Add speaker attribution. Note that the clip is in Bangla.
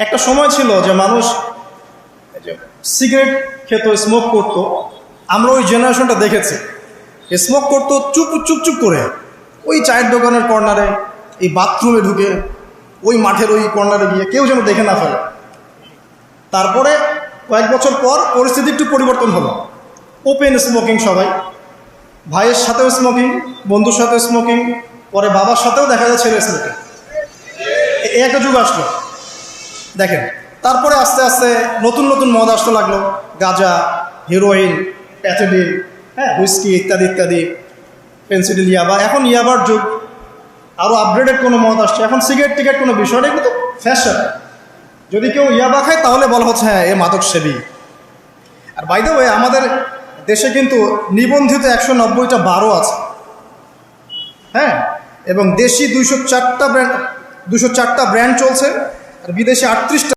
Speaker 1: একটা সময় ছিল যে মানুষ সিগারেট খেত, স্মোক করত। আমরা ওই জেনারেশনটা দেখেছি, স্মোক করতো চুপ চুপ চুপ করে, ওই চায়ের দোকানের কর্নারে, এই বাথরুমে ঢুকে, ওই মাঠের ওই কর্নারে গিয়ে, কেউ যেন দেখে না ফেলে। তারপরে কয়েক বছর পর পরিস্থিতি একটু পরিবর্তন হলো, ওপেন স্মোকিং, সবাই, ভাইয়ের সাথেও স্মোকিং, বন্ধুর সাথেও স্মোকিং, পরে বাবার সাথেও দেখা যায় ছেলে স্মোকিং। এই একটা যুগ আসলো দেখেন। তারপরে আস্তে আস্তে নতুন নতুন মদ আসতে লাগলো, গাঁজা, হিরোইন, প্যাথেডিল, হুইস্কি ইত্যাদি ইত্যাদি, পেন্সিডিল, ইয়াবা। এখন ইয়াবার যুগ, আরও আপগ্রেডেড কোনো মদ আসছে। এখন সিগারেট টিকেট কোনো বিষয় নেই, কিন্তু ফ্যাশন। যদি কেউ ইয়াবা খায় তাহলে বলা হচ্ছে হ্যাঁ এ মাদক সেবী। আর বাই দ্য ওয়ে, আমাদের দেশে কিন্তু নিবন্ধিত 190টা বারও আছে, এবং দেশি 204টা ব্র্যান্ড চলছে, আর বিদেশে 38টা।